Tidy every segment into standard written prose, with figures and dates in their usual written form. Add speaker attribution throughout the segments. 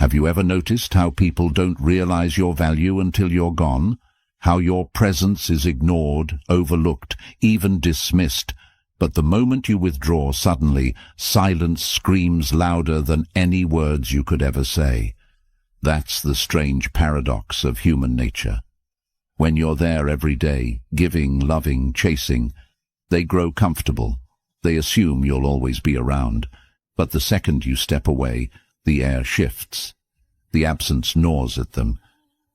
Speaker 1: Have you ever noticed how people don't realize your value until you're gone? How your presence is ignored, overlooked, even dismissed, but the moment you withdraw, suddenly silence screams louder than any words you could ever say. That's the strange paradox of human nature. When you're there every day, giving, loving, chasing, they grow comfortable. They assume you'll always be around. But the second you step away, the air shifts. The absence gnaws at them.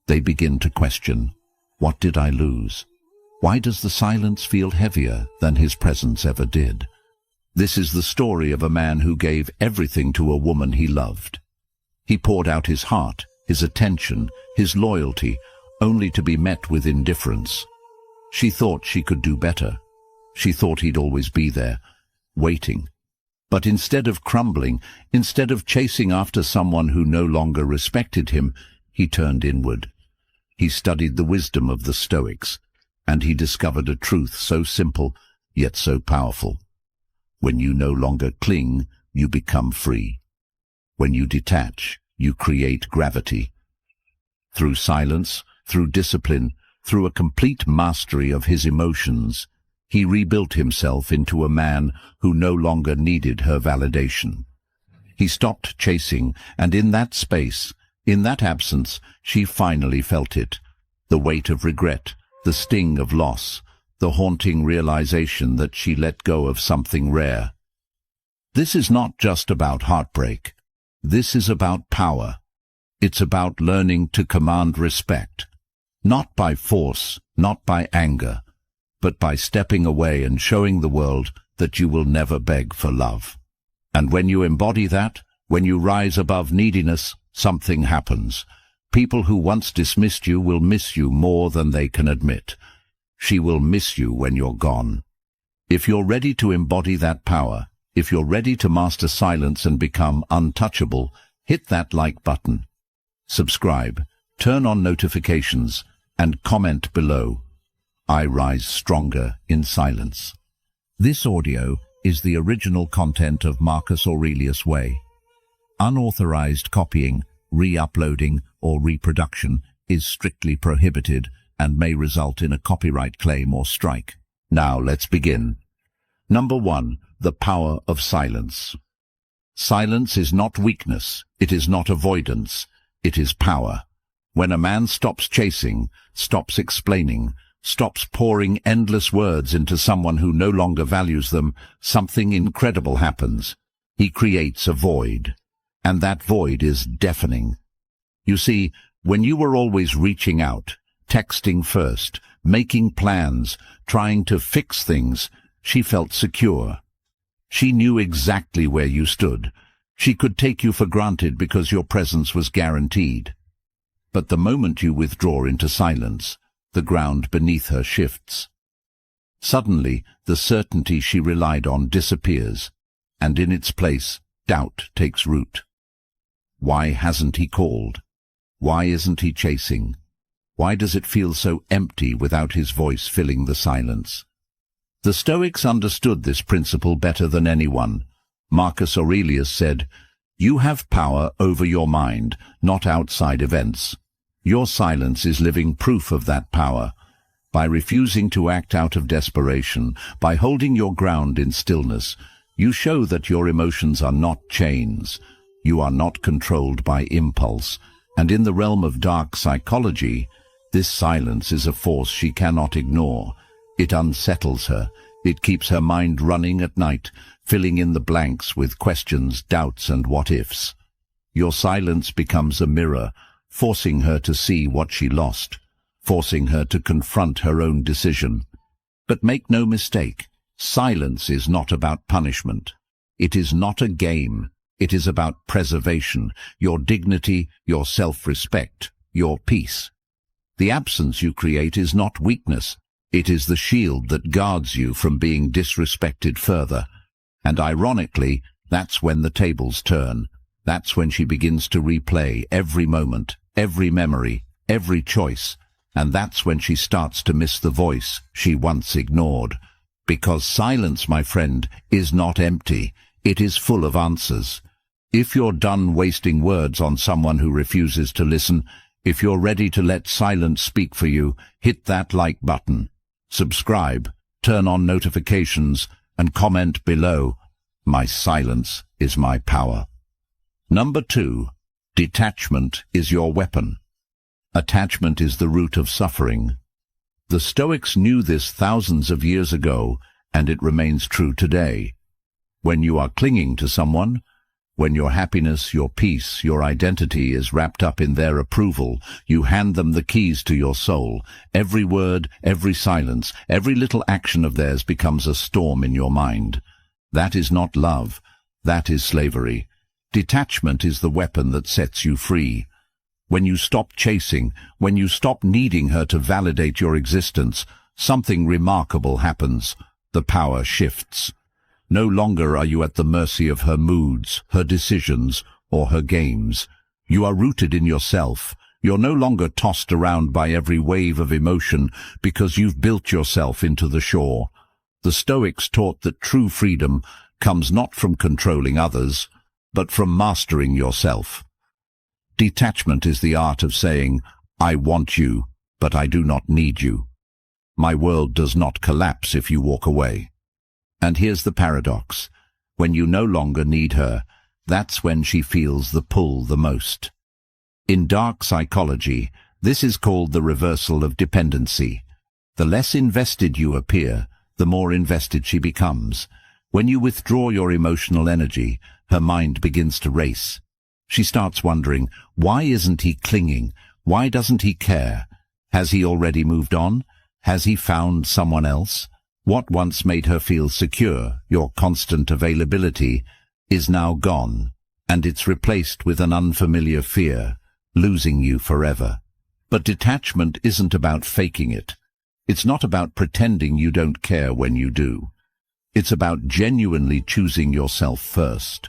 Speaker 1: They begin to question, what did I lose? Why does the silence feel heavier than his presence ever did? This is the story of a man who gave everything to a woman he loved. He poured out his heart, his attention, his loyalty, only to be met with indifference. She thought she could do better. She thought he'd always be there, waiting. But instead of crumbling, instead of chasing after someone who no longer respected him, he turned inward. He studied the wisdom of the Stoics, and he discovered a truth so simple, yet so powerful. When you no longer cling, you become free. When you detach, you create gravity. Through silence, through discipline, through a complete mastery of his emotions, he rebuilt himself into a man who no longer needed her validation. He stopped chasing, and in that space, in that absence, she finally felt it. The weight of regret, the sting of loss, the haunting realization that she let go of something rare. This is not just about heartbreak. This is about power. It's about learning to command respect, not by force, not by anger, but by stepping away and showing the world that you will never beg for love. And when you embody that, when you rise above neediness, something happens. People who once dismissed you will miss you more than they can admit. She will miss you when you're gone. If you're ready to embody that power, if you're ready to master silence and become untouchable, hit that like button. Subscribe, turn on notifications, and comment below. I rise stronger in silence. This audio is the original content of Marcus Aurelius' Way. Unauthorized copying, re-uploading, or reproduction is strictly prohibited and may result in a copyright claim or strike. Now let's begin. Number 1. The power of silence. Silence is not weakness, it is not avoidance, it is power. When a man stops chasing, stops explaining, stops pouring endless words into someone who no longer values them, something incredible happens. He creates a void, and that void is deafening. You see, when you were always reaching out, texting first, making plans, trying to fix things, she felt secure. She knew exactly where you stood. She could take you for granted because your presence was guaranteed. But the moment you withdraw into silence, the ground beneath her shifts. Suddenly, the certainty she relied on disappears, and in its place, doubt takes root. Why hasn't he called? Why isn't he chasing? Why does it feel so empty without his voice filling the silence? The Stoics understood this principle better than anyone. Marcus Aurelius said, "You have power over your mind, not outside events. Your silence is living proof of that power. By refusing to act out of desperation, by holding your ground in stillness, you show that your emotions are not chains. You are not controlled by impulse, and in the realm of dark psychology, this silence is a force she cannot ignore. It unsettles her. It keeps her mind running at night, filling in the blanks with questions, doubts, and what-ifs. Your silence becomes a mirror, forcing her to see what she lost, forcing her to confront her own decision. But make no mistake, silence is not about punishment. It is not a game. It is about preservation, your dignity, your self-respect, your peace. The absence you create is not weakness. It is the shield that guards you from being disrespected further. And ironically, that's when the tables turn. That's when she begins to replay every moment, every memory, every choice. And that's when she starts to miss the voice she once ignored. Because silence, my friend, is not empty. It is full of answers. If you're done wasting words on someone who refuses to listen, if you're ready to let silence speak for you, hit that like button. Subscribe, turn on notifications, and comment below. My silence is my power. Number 2. Detachment is your weapon. Attachment is the root of suffering. The Stoics knew this thousands of years ago, and it remains true today. When you are clinging to someone, when your happiness, your peace, your identity is wrapped up in their approval, you hand them the keys to your soul. Every word, every silence, every little action of theirs becomes a storm in your mind. That is not love. That is slavery. Detachment is the weapon that sets you free. When you stop chasing, when you stop needing her to validate your existence, something remarkable happens. The power shifts. No longer are you at the mercy of her moods, her decisions, or her games. You are rooted in yourself. You're no longer tossed around by every wave of emotion because you've built yourself into the shore. The Stoics taught that true freedom comes not from controlling others, but from mastering yourself. Detachment is the art of saying, I want you, but I do not need you. My world does not collapse if you walk away. And here's the paradox. When you no longer need her, that's when she feels the pull the most. In dark psychology, this is called the reversal of dependency. The less invested you appear, the more invested she becomes. When you withdraw your emotional energy, her mind begins to race. She starts wondering, why isn't he clinging? Why doesn't he care? Has he already moved on? Has he found someone else? What once made her feel secure, your constant availability, is now gone, and it's replaced with an unfamiliar fear, losing you forever. But detachment isn't about faking it. It's not about pretending you don't care when you do. It's about genuinely choosing yourself first.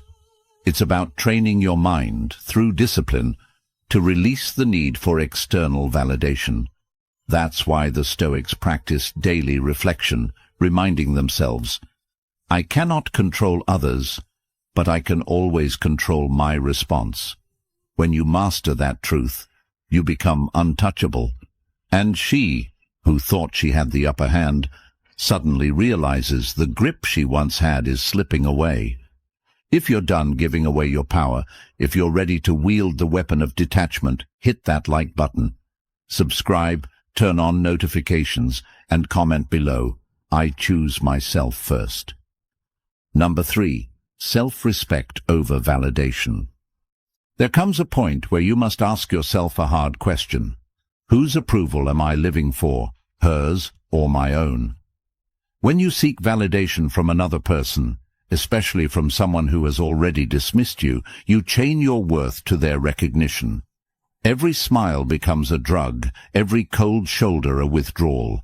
Speaker 1: It's about training your mind, through discipline, to release the need for external validation. That's why the Stoics practiced daily reflection, reminding themselves, I cannot control others, but I can always control my response. When you master that truth, you become untouchable. And she, who thought she had the upper hand, suddenly realizes the grip she once had is slipping away. If you're done giving away your power, if you're ready to wield the weapon of detachment, hit that like button. Subscribe, turn on notifications, and comment below. I choose myself first. Number 3. Self-respect over validation. There comes a point where you must ask yourself a hard question. Whose approval am I living for, hers or my own? When you seek validation from another person, especially from someone who has already dismissed you, you chain your worth to their recognition. Every smile becomes a drug, every cold shoulder a withdrawal.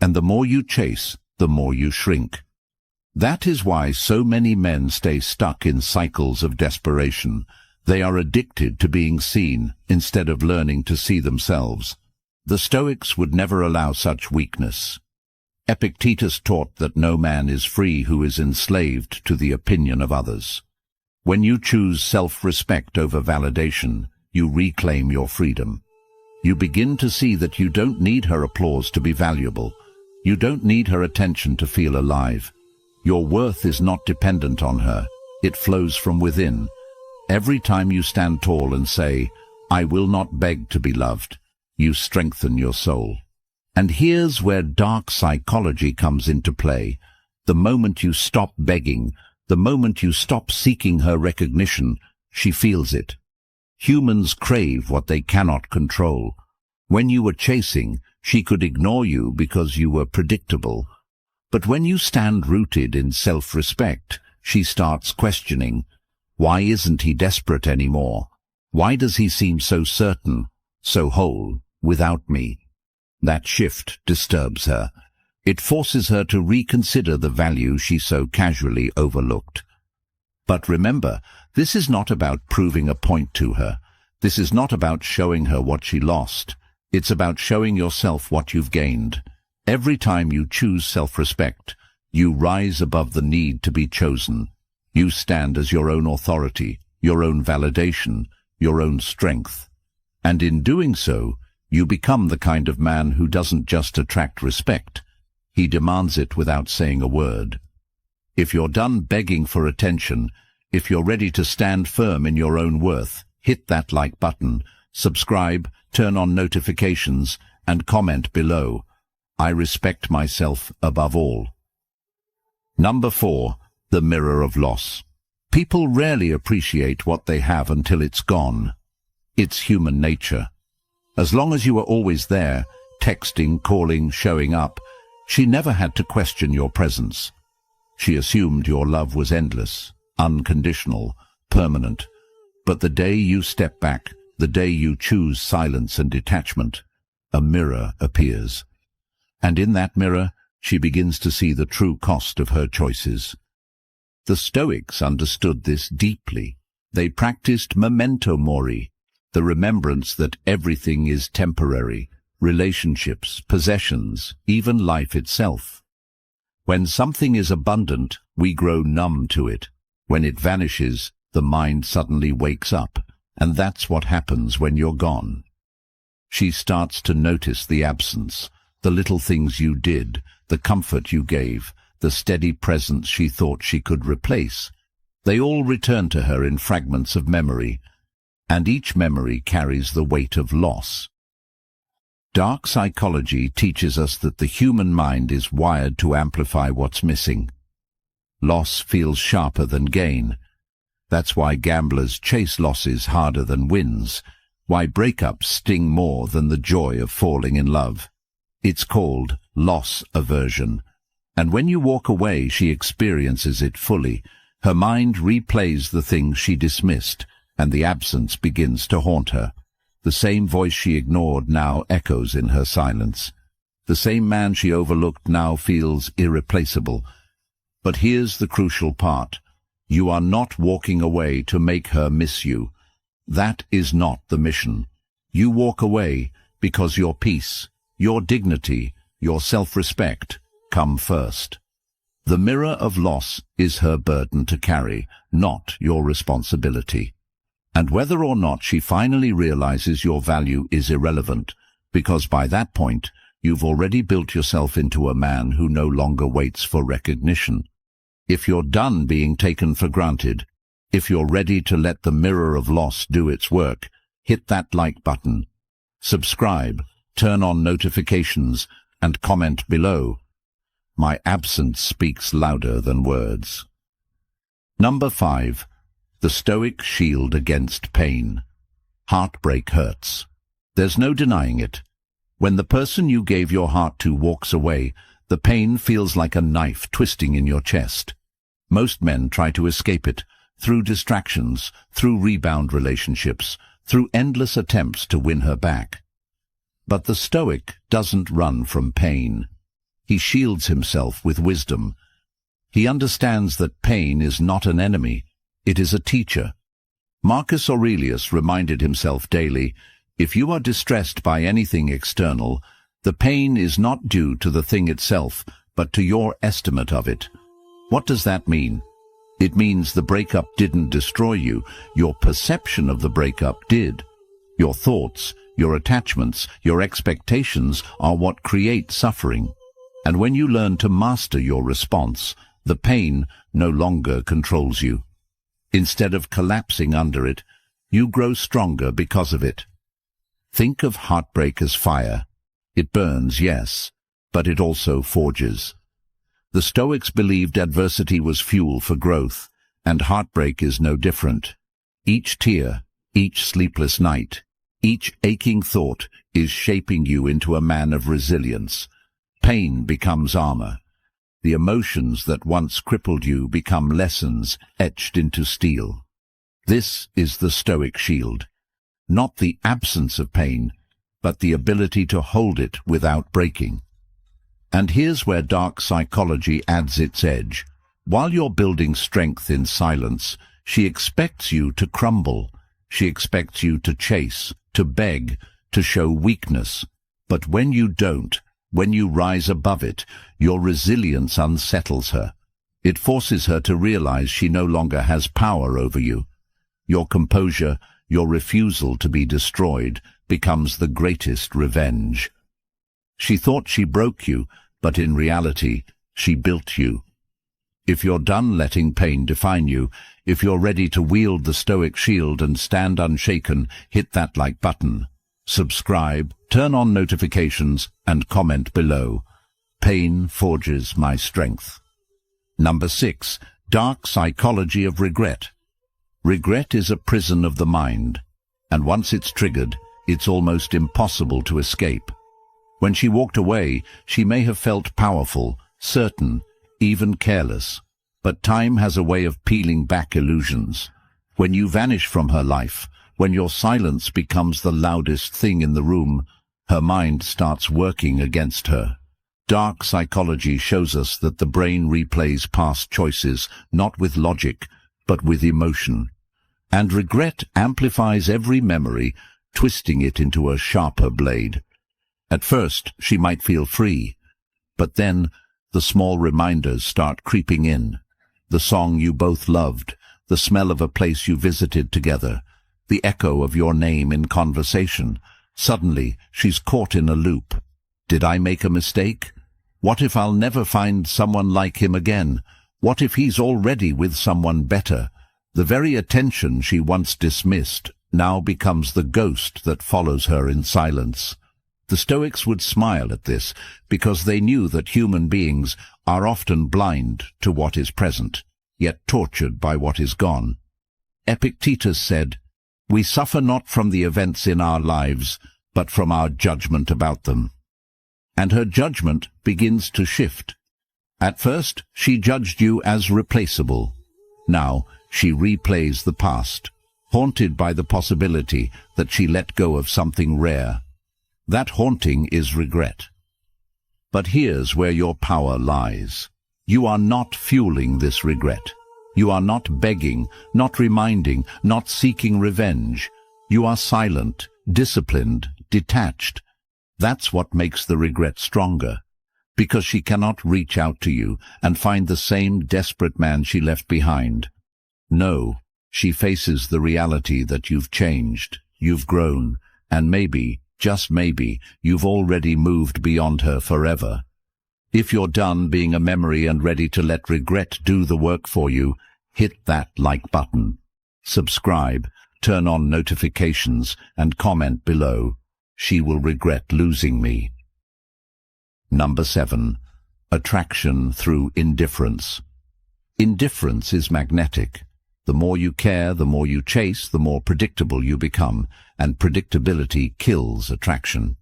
Speaker 1: And the more you chase, the more you shrink. That is why so many men stay stuck in cycles of desperation. They are addicted to being seen instead of learning to see themselves. The Stoics would never allow such weakness. Epictetus taught that no man is free who is enslaved to the opinion of others. When you choose self-respect over validation, you reclaim your freedom. You begin to see that you don't need her applause to be valuable. You don't need her attention to feel alive. Your worth is not dependent on her. It flows from within. Every time you stand tall and say, I will not beg to be loved, you strengthen your soul. And here's where dark psychology comes into play. The moment you stop begging, the moment you stop seeking her recognition, she feels it. Humans crave what they cannot control. When you were chasing, she could ignore you because you were predictable. But when you stand rooted in self-respect, she starts questioning, why isn't he desperate anymore? Why does he seem so certain, so whole, without me? That shift disturbs her. It forces her to reconsider the value she so casually overlooked. But remember, this is not about proving a point to her. This is not about showing her what she lost. It's about showing yourself what you've gained. Every time you choose self-respect, you rise above the need to be chosen. You stand as your own authority, your own validation, your own strength. And in doing so, you become the kind of man who doesn't just attract respect, he demands it without saying a word. If you're done begging for attention, if you're ready to stand firm in your own worth, hit that like button, subscribe, turn on notifications, and comment below. I respect myself above all. Number 4. The mirror of loss. People rarely appreciate what they have until it's gone. It's human nature. As long as you were always there, texting, calling, showing up, she never had to question your presence. She assumed your love was endless, unconditional, permanent. But the day you step back, the day you choose silence and detachment, a mirror appears. And in that mirror, she begins to see the true cost of her choices. The Stoics understood this deeply. They practiced memento mori, the remembrance that everything is temporary, relationships, possessions, even life itself. When something is abundant, we grow numb to it. When it vanishes, the mind suddenly wakes up, and that's what happens when you're gone. She starts to notice the absence, the little things you did, the comfort you gave, the steady presence she thought she could replace. They all return to her in fragments of memory, and each memory carries the weight of loss. Dark psychology teaches us that the human mind is wired to amplify what's missing. Loss feels sharper than gain. That's why gamblers chase losses harder than wins, why breakups sting more than the joy of falling in love. It's called loss aversion, and when you walk away, she experiences it fully. Her mind replays the things she dismissed, and the absence begins to haunt her. The same voice she ignored now echoes in her silence. The same man she overlooked now feels irreplaceable. But here's the crucial part. You are not walking away to make her miss you. That is not the mission. You walk away because your peace, your dignity, your self-respect come first. The mirror of loss is her burden to carry, not your responsibility. And whether or not she finally realizes your value is irrelevant, because by that point, you've already built yourself into a man who no longer waits for recognition. If you're done being taken for granted, if you're ready to let the mirror of loss do its work, hit that like button, subscribe, turn on notifications, and comment below. My absence speaks louder than words. Number 5. The Stoic shield against pain. Heartbreak hurts. There's no denying it. When the person you gave your heart to walks away, the pain feels like a knife twisting in your chest. Most men try to escape it, through distractions, through rebound relationships, through endless attempts to win her back. But the Stoic doesn't run from pain. He shields himself with wisdom. He understands that pain is not an enemy, it is a teacher. Marcus Aurelius reminded himself daily, if you are distressed by anything external, the pain is not due to the thing itself, but to your estimate of it. What does that mean? It means the breakup didn't destroy you, your perception of the breakup did. Your thoughts, your attachments, your expectations are what create suffering. And when you learn to master your response, the pain no longer controls you. Instead of collapsing under it, you grow stronger because of it. Think of heartbreak as fire. It burns, yes, but it also forges. The Stoics believed adversity was fuel for growth, and heartbreak is no different. Each tear, each sleepless night, each aching thought is shaping you into a man of resilience. Pain becomes armor. The emotions that once crippled you become lessons etched into steel. This is the Stoic shield. Not the absence of pain, but the ability to hold it without breaking. And here's where dark psychology adds its edge. While you're building strength in silence, she expects you to crumble. She expects you to chase, to beg, to show weakness. But when you don't, when you rise above it, your resilience unsettles her. It forces her to realize she no longer has power over you. Your composure, your refusal to be destroyed, becomes the greatest revenge. She thought she broke you, but in reality, she built you. If you're done letting pain define you, if you're ready to wield the Stoic shield and stand unshaken, hit that like button. Subscribe, turn on notifications, and comment below. Pain forges my strength. Number 6. Dark psychology of regret. Regret is a prison of the mind, and once it's triggered, it's almost impossible to escape. When she walked away, she may have felt powerful, certain, even careless. But time has a way of peeling back illusions. When you vanish from her life, when your silence becomes the loudest thing in the room, her mind starts working against her. Dark psychology shows us that the brain replays past choices, not with logic, but with emotion. And regret amplifies every memory, twisting it into a sharper blade. At first, she might feel free, but then the small reminders start creeping in. The song you both loved, the smell of a place you visited together, the echo of your name in conversation. Suddenly, she's caught in a loop. Did I make a mistake? What if I'll never find someone like him again? What if he's already with someone better? The very attention she once dismissed now becomes the ghost that follows her in silence. The Stoics would smile at this, because they knew that human beings are often blind to what is present, yet tortured by what is gone. Epictetus said, "We suffer not from the events in our lives, but from our judgment about them." And her judgment begins to shift. At first, she judged you as replaceable. Now, she replays the past, haunted by the possibility that she let go of something rare. That haunting is regret. But here's where your power lies. You are not fueling this regret. You are not begging, not reminding, not seeking revenge. You are silent, disciplined, detached. That's what makes the regret stronger, because she cannot reach out to you and find the same desperate man she left behind. No, she faces the reality that you've changed, you've grown, and maybe, just maybe, you've already moved beyond her forever. If you're done being a memory and ready to let regret do the work for you, hit that like button. Subscribe, turn on notifications, and comment below. She will regret losing me. Number 7. Attraction through indifference. Indifference is magnetic. The more you care, the more you chase, the more predictable you become, and predictability kills attraction.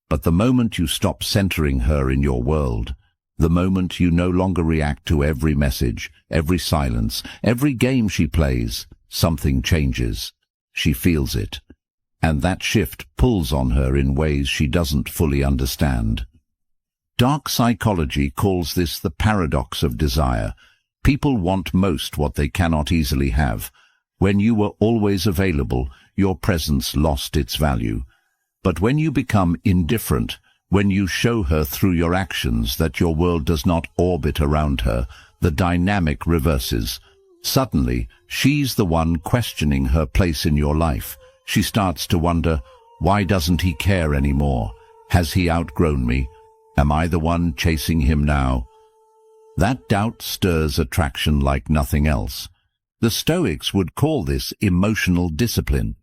Speaker 1: But the moment you stop centering her in your world, the moment you no longer react to every message, every silence, every game she plays, something changes. She feels it. And that shift pulls on her in ways she doesn't fully understand. Dark psychology calls this the paradox of desire. People want most what they cannot easily have. When you were always available, your presence lost its value. But when you become indifferent, when you show her through your actions that your world does not orbit around her, the dynamic reverses. Suddenly, she's the one questioning her place in your life. She starts to wonder, why doesn't he care anymore? Has he outgrown me? Am I the one chasing him now? That doubt stirs attraction like nothing else. The Stoics would call this emotional discipline.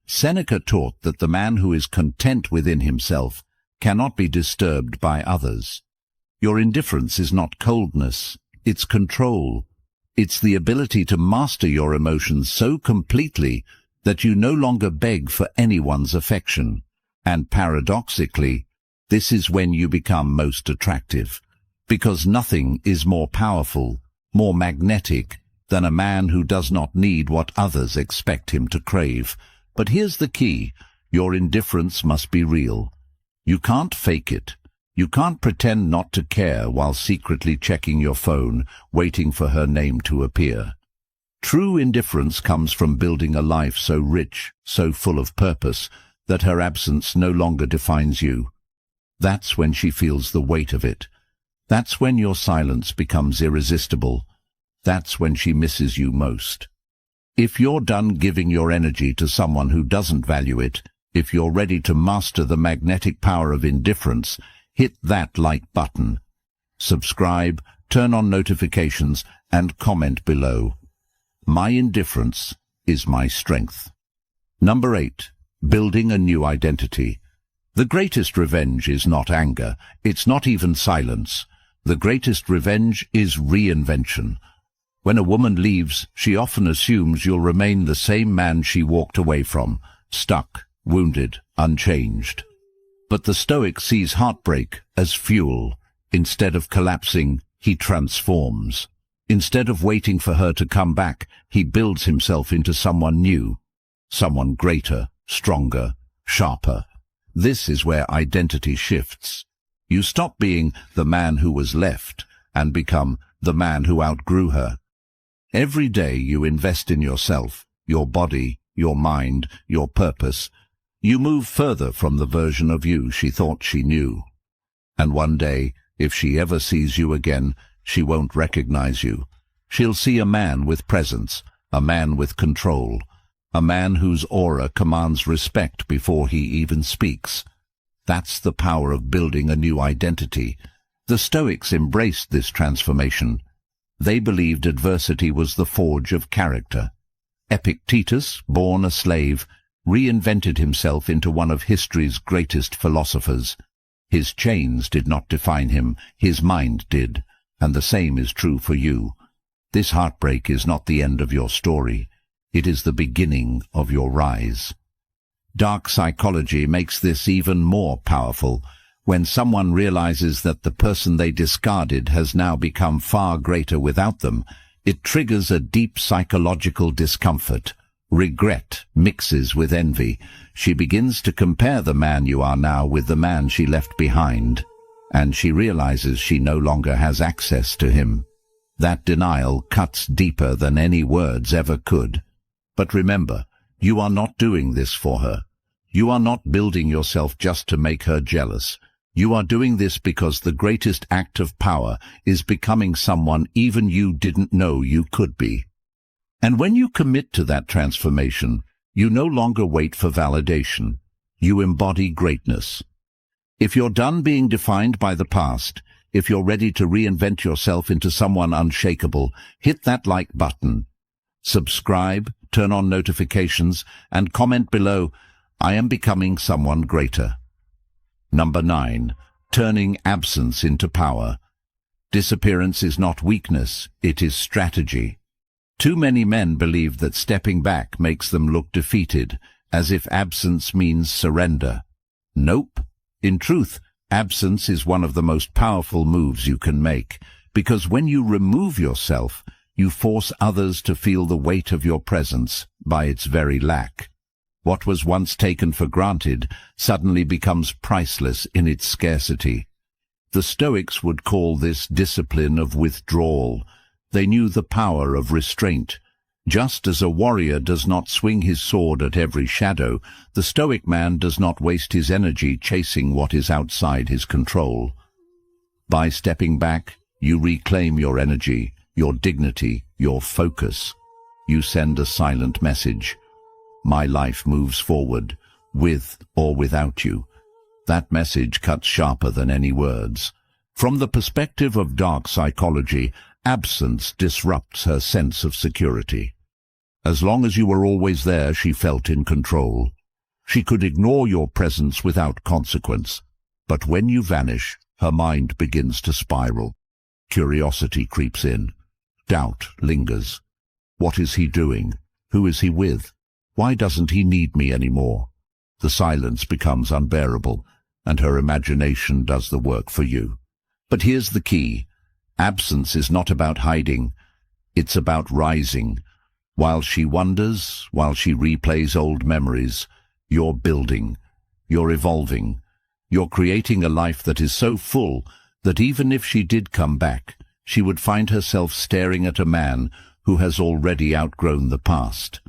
Speaker 1: Seneca taught that the man who is content within himself cannot be disturbed by others. Your indifference is not coldness, it's control. It's the ability to master your emotions so completely that you no longer beg for anyone's affection. And paradoxically, this is when you become most attractive, because nothing is more powerful, more magnetic, than a man who does not need what others expect him to crave. But here's the key: your indifference must be real. You can't fake it. You can't pretend not to care while secretly checking your phone, waiting for her name to appear. True indifference comes from building a life so rich, so full of purpose, that her absence no longer defines you. That's when she feels the weight of it. That's when your silence becomes irresistible. That's when she misses you most. If you're done giving your energy to someone who doesn't value it, if you're ready to master the magnetic power of indifference, hit that like button. Subscribe, turn on notifications, and comment below. My indifference is my strength. Number 8. Building a new identity. The greatest revenge is not anger. It's not even silence. The greatest revenge is reinvention. When a woman leaves, she often assumes you'll remain the same man she walked away from, stuck, wounded, unchanged. But the Stoic sees heartbreak as fuel. Instead of collapsing, he transforms. Instead of waiting for her to come back, he builds himself into someone new, someone greater, stronger, sharper. This is where identity shifts. You stop being the man who was left and become the man who outgrew her. Every day you invest in yourself, your body, your mind, your purpose. You move further from the version of you she thought she knew. And one day, if she ever sees you again, she won't recognize you. She'll see a man with presence, a man with control, a man whose aura commands respect before he even speaks. That's the power of building a new identity. The Stoics embraced this transformation. They believed adversity was the forge of character. Epictetus, born a slave, reinvented himself into one of history's greatest philosophers. His chains did not define him, his mind did, and the same is true for you. This heartbreak is not the end of your story. It is the beginning of your rise. Dark psychology makes this even more powerful. When someone realizes that the person they discarded has now become far greater without them, it triggers a deep psychological discomfort. Regret mixes with envy. She begins to compare the man you are now with the man she left behind, and she realizes she no longer has access to him. That denial cuts deeper than any words ever could. But remember, you are not doing this for her. You are not building yourself just to make her jealous. You are doing this because the greatest act of power is becoming someone even you didn't know you could be. And when you commit to that transformation, you no longer wait for validation. You embody greatness. If you're done being defined by the past, if you're ready to reinvent yourself into someone unshakable, hit that like button. Subscribe, turn on notifications, and comment below, I am becoming someone greater. Number 9. Turning absence into power. Disappearance is not weakness, it is strategy. Too many men believe that stepping back makes them look defeated, as if absence means surrender. Nope. In truth, absence is one of the most powerful moves you can make, because when you remove yourself, you force others to feel the weight of your presence by its very lack. What was once taken for granted suddenly becomes priceless in its scarcity. The Stoics would call this discipline of withdrawal. They knew the power of restraint. Just as a warrior does not swing his sword at every shadow, the Stoic man does not waste his energy chasing what is outside his control. By stepping back, you reclaim your energy, your dignity, your focus. You send a silent message. My life moves forward, with or without you. That message cuts sharper than any words. From the perspective of dark psychology, absence disrupts her sense of security. As long as you were always there, she felt in control. She could ignore your presence without consequence. But when you vanish, her mind begins to spiral. Curiosity creeps in. Doubt lingers. What is he doing? Who is he with? Why doesn't he need me anymore? The silence becomes unbearable, and her imagination does the work for you. But here's the key. Absence is not about hiding. It's about rising. While she wonders, while she replays old memories, you're building, you're evolving, you're creating a life that is so full that even if she did come back, she would find herself staring at a man who has already outgrown the past.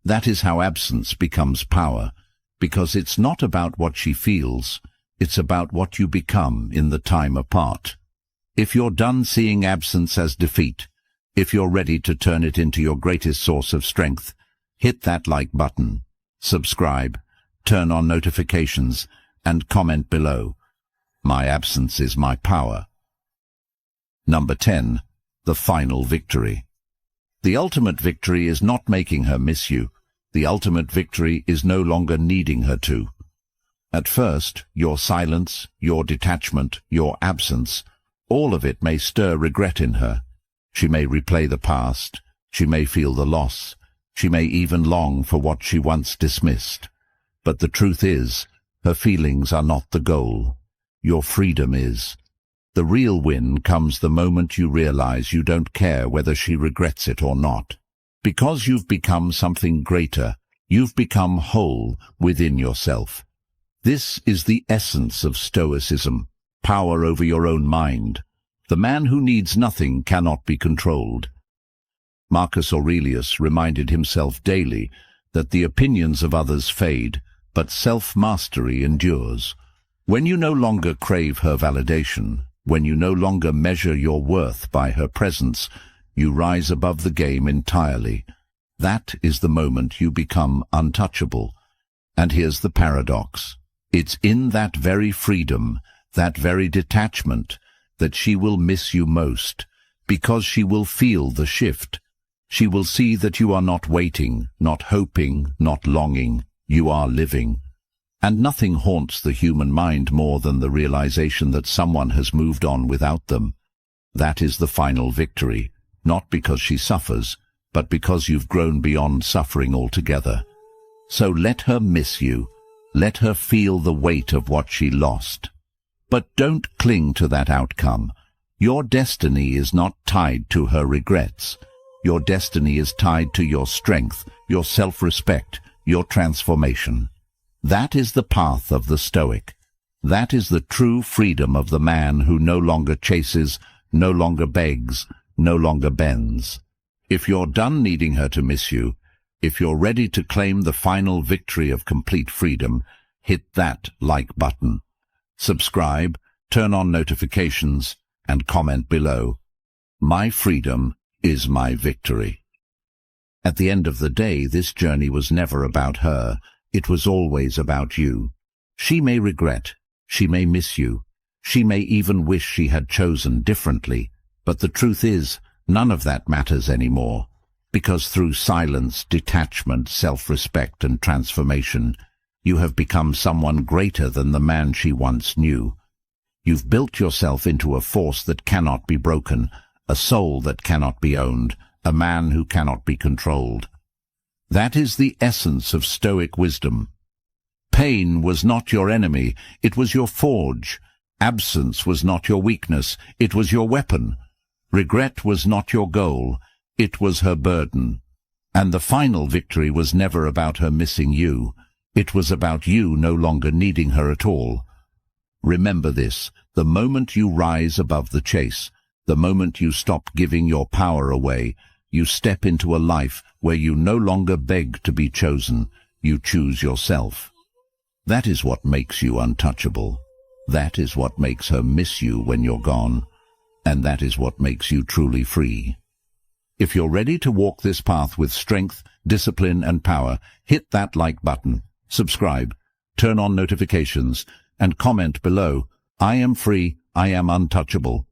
Speaker 1: That is how absence becomes power, because it's not about what she feels, it's about what you become in the time apart. If you're done seeing absence as defeat, If you're ready to turn it into your greatest source of strength, hit that like button, subscribe, turn on notifications, and comment below. My absence is my power. Number 10. The final victory. The ultimate victory is not making her miss you. The ultimate victory is no longer needing her to. At first, your silence, your detachment, your absence, all of it may stir regret in her. She may replay the past. She may feel the loss. She may even long for what she once dismissed. But the truth is, her feelings are not the goal. Your freedom is. The real win comes the moment you realize you don't care whether she regrets it or not. Because you've become something greater, you've become whole within yourself. This is the essence of Stoicism, power over your own mind. The man who needs nothing cannot be controlled. Marcus Aurelius reminded himself daily that the opinions of others fade, but self-mastery endures. When you no longer crave her validation, when you no longer measure your worth by her presence, you rise above the game entirely. That is the moment you become untouchable. And here's the paradox. It's in that very freedom, that very detachment, that she will miss you most, because she will feel the shift. She will see that you are not waiting, not hoping, not longing. You are living. And nothing haunts the human mind more than the realization that someone has moved on without them. That is the final victory, not because she suffers, but because you've grown beyond suffering altogether. So let her miss you. Let her feel the weight of what she lost. But don't cling to that outcome. Your destiny is not tied to her regrets. Your destiny is tied to your strength, your self-respect, your transformation. That is the path of the Stoic. That is the true freedom of the man who no longer chases, no longer begs, no longer bends. If you're done needing her to miss you, if you're ready to claim the final victory of complete freedom, hit that like button. Subscribe, turn on notifications, and comment below. My freedom is my victory. At the end of the day, this journey was never about her. It was always about you. She may regret. She may miss you. She may even wish she had chosen differently. But the truth is, none of that matters anymore. Because through silence, detachment, self-respect, and transformation, you have become someone greater than the man she once knew. You've built yourself into a force that cannot be broken, a soul that cannot be owned, a man who cannot be controlled. That is the essence of Stoic wisdom. Pain was not your enemy, it was your forge. Absence was not your weakness, it was your weapon. Regret was not your goal, it was her burden. And the final victory was never about her missing you. It was about you no longer needing her at all. Remember this, the moment you rise above the chase, the moment you stop giving your power away, you step into a life where you no longer beg to be chosen, you choose yourself. That is what makes you untouchable. That is what makes her miss you when you're gone. And that is what makes you truly free. If you're ready to walk this path with strength, discipline, and power, hit that like button, subscribe, turn on notifications, and comment below. I am free, I am untouchable.